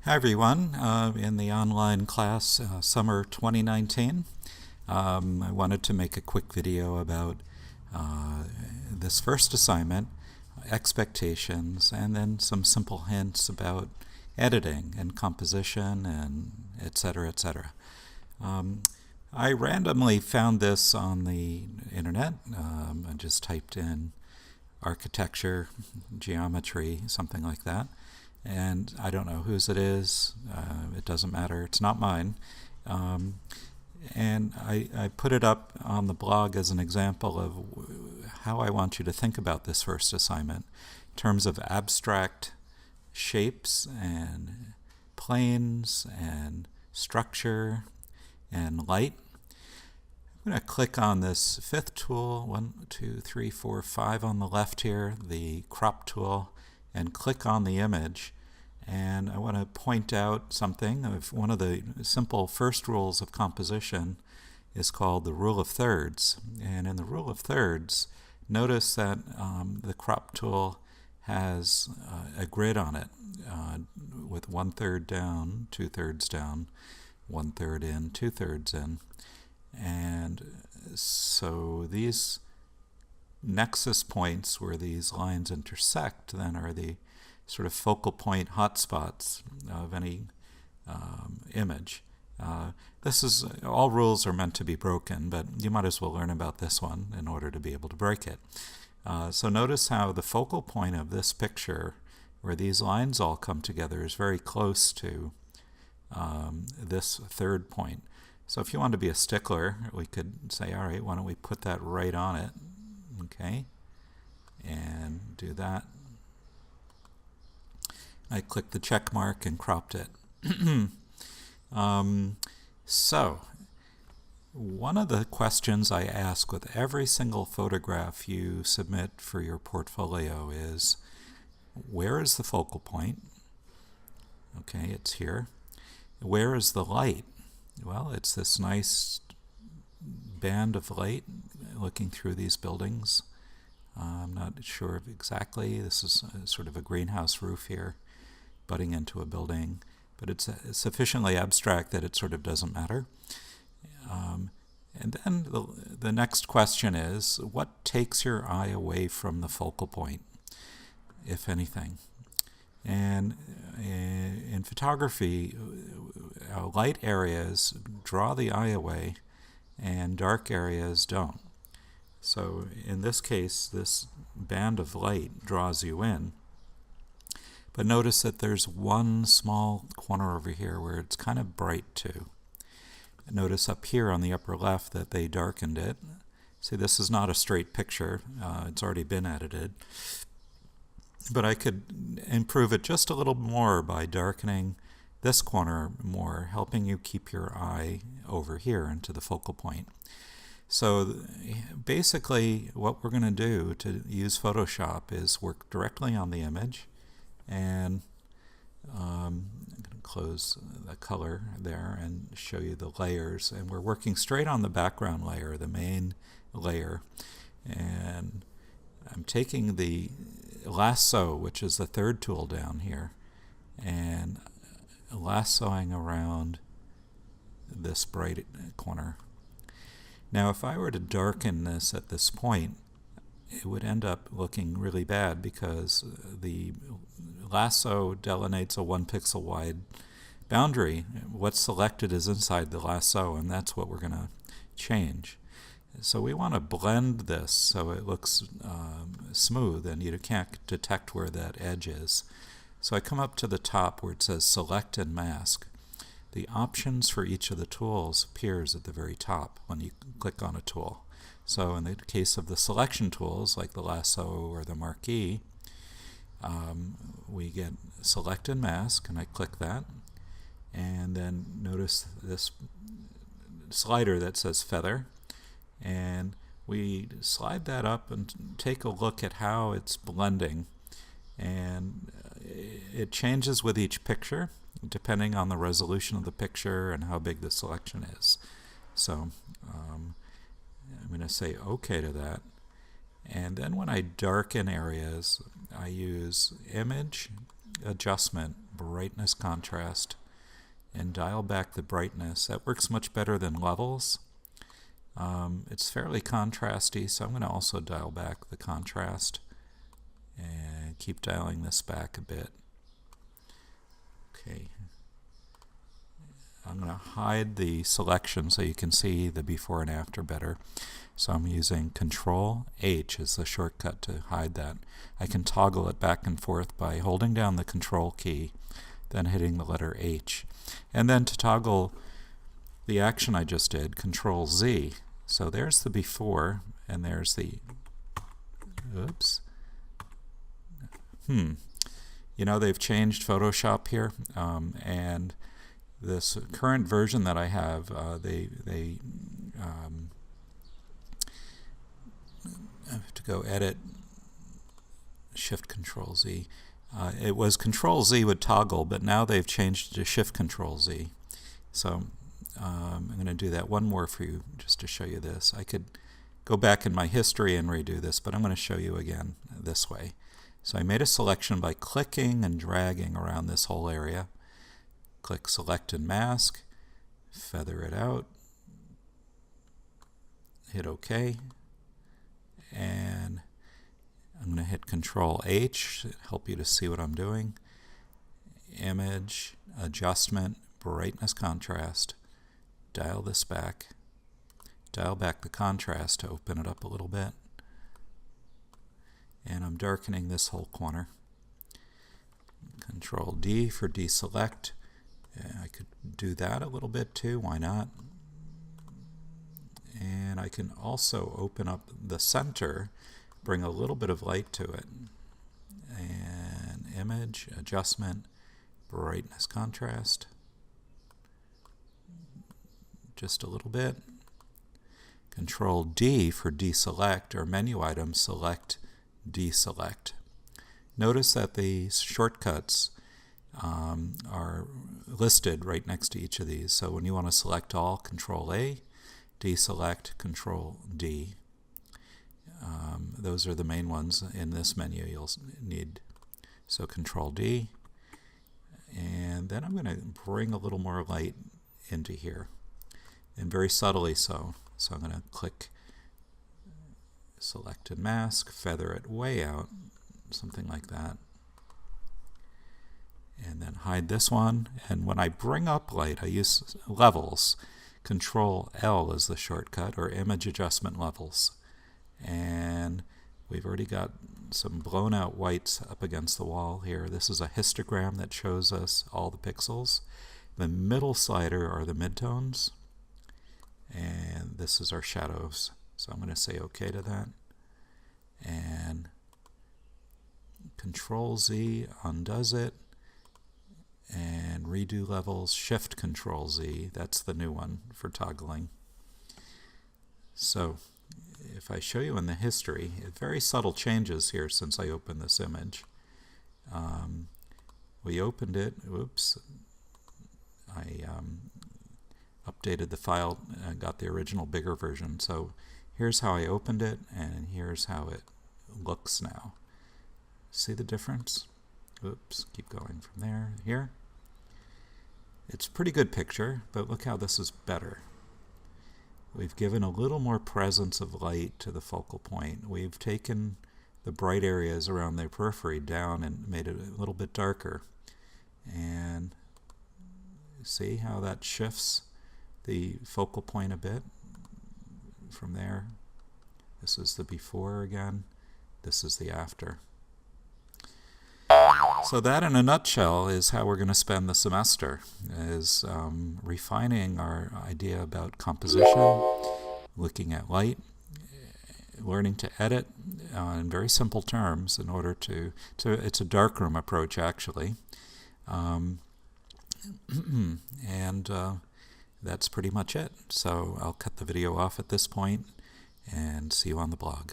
Hi everyone, in the online class summer 2019. I wanted to make a quick video about this first assignment, expectations, and then some simple hints about editing and composition and etc. etc. I randomly found this on the internet. I just typed in architecture, geometry, something like that. And I don't know whose it is. It doesn't matter. It's not mine. And I put it up on the blog as an example of how I want you to think about this first assignment in terms of abstract shapes and planes and structure and light. I'm going to click on this fifth tool, 1, 2, 3, 4, 5 on the left here, the crop tool, and click on the image. And I want to point out something. One of the simple first rules of composition is called the rule of thirds. And in the rule of thirds, notice that the crop tool has a grid on it with 1/3 down, 2/3 down, 1/3 in, 2/3 in. And so these nexus points where these lines intersect then are the sort of focal point hotspots of any image. This is, all rules are meant to be broken, but you might as well learn about this one in order to be able to break it. So notice how the focal point of this picture, where these lines all come together, is very close to this third point. So if you want to be a stickler, we could say, all right, why don't we put that right on it? Okay, and do that. I clicked the check mark and cropped it. So, one of the questions I ask with every single photograph you submit for your portfolio is, where is the focal point? Okay, it's here. Where is the light? Well, it's this nice band of light looking through these buildings. I'm not sure of exactly. This is sort of a greenhouse roof here, butting into a building, but it's sufficiently abstract that it sort of doesn't matter. And then the next question is, what takes your eye away from the focal point, if anything? And in photography, light areas draw the eye away and dark areas don't. So in this case, this band of light draws you in. But notice that there's one small corner over here where it's kind of bright too. Notice up here on the upper left that they darkened it. See, this is not a straight picture. It's already been edited. But I could improve it just a little more by darkening this corner more, helping you keep your eye over here into the focal point. So basically what we're going to do to use Photoshop is work directly on the image, and I'm going to close the color there and show you the layers, and we're working straight on the background layer, the main layer, and I'm taking the lasso, which is the third tool down here, and lassoing around this bright corner. Now if I were to darken this at this point, it would end up looking really bad because the lasso delineates a 1 pixel wide boundary. What's selected is inside the lasso, and that's what we're going to change. So we want to blend this so it looks smooth and you can't detect where that edge is. So I come up to the top where it says Select and Mask. The options for each of the tools appears at the very top when you click on a tool. So in the case of the selection tools, like the lasso or the marquee, we get Select and Mask, and I click that. And then notice this slider that says Feather. And we slide that up and take a look at how it's blending. And it changes with each picture, depending on the resolution of the picture and how big the selection is. So I'm going to say OK to that. And then when I darken areas, I use Image, Adjustment, brightness, contrast, and dial back the brightness. That works much better than levels. It's fairly contrasty, so I'm going to also dial back the contrast and keep dialing this back a bit. Okay. I'm going to hide the selection so you can see the before and after better. So I'm using Control H as the shortcut to hide that. I can toggle it back and forth by holding down the Control key, then hitting the letter H. And then to toggle the action I just did, Control Z. So there's the before, and there's the, oops. You know, they've changed Photoshop here, and this current version that I have, they I have to go Edit, Shift Control Z. It was Control Z would toggle, but now they've changed to Shift Control Z. So I'm going to do that one more for you just to show you this. I could go back in my history and redo this, but I'm going to show you again this way. So I made a selection by clicking and dragging around this whole area. Click Select and Mask, feather it out, hit OK, and I'm going to hit Control H to help you to see what I'm doing. Image, adjustment, brightness, contrast. Dial this back. Dial back the contrast to open it up a little bit. And I'm darkening this whole corner. Control D for deselect. I could do that a little bit too, why not? And I can also open up the center, bring a little bit of light to it. And image, adjustment, brightness, contrast. Just a little bit. Control D for deselect, or menu item, select, deselect. Notice that the shortcuts are listed right next to each of these. So when you want to select all, Control A, deselect, Control D. Those are the main ones in this menu you'll need. So Control D, and then I'm going to bring a little more light into here, and very subtly so. So I'm going to click Select and Mask, feather it way out, something like that. And then hide this one. And when I bring up light, I use levels. Control L is the shortcut, or image adjustment levels. And we've already got some blown out whites up against the wall here. This is a histogram that shows us all the pixels. The middle slider are the midtones. And this is our shadows. So I'm going to say OK to that. And Control Z undoes it. And redo levels, Shift Control Z. That's the new one for toggling. So if I show you in the history, very subtle changes here since I opened this image. We opened it, oops, I updated the file and got the original bigger version. So here's how I opened it, and here's how it looks now. See the difference? Oops, keep going from there, here. It's a pretty good picture, but look how this is better. We've given a little more presence of light to the focal point. We've taken the bright areas around the periphery down and made it a little bit darker. And see how that shifts the focal point a bit from there. This is the before again. This is the after. So that in a nutshell is how we're going to spend the semester, is refining our idea about composition, looking at light, learning to edit in very simple terms in order to it's a darkroom approach actually. And that's pretty much it. So I'll cut the video off at this point and see you on the blog.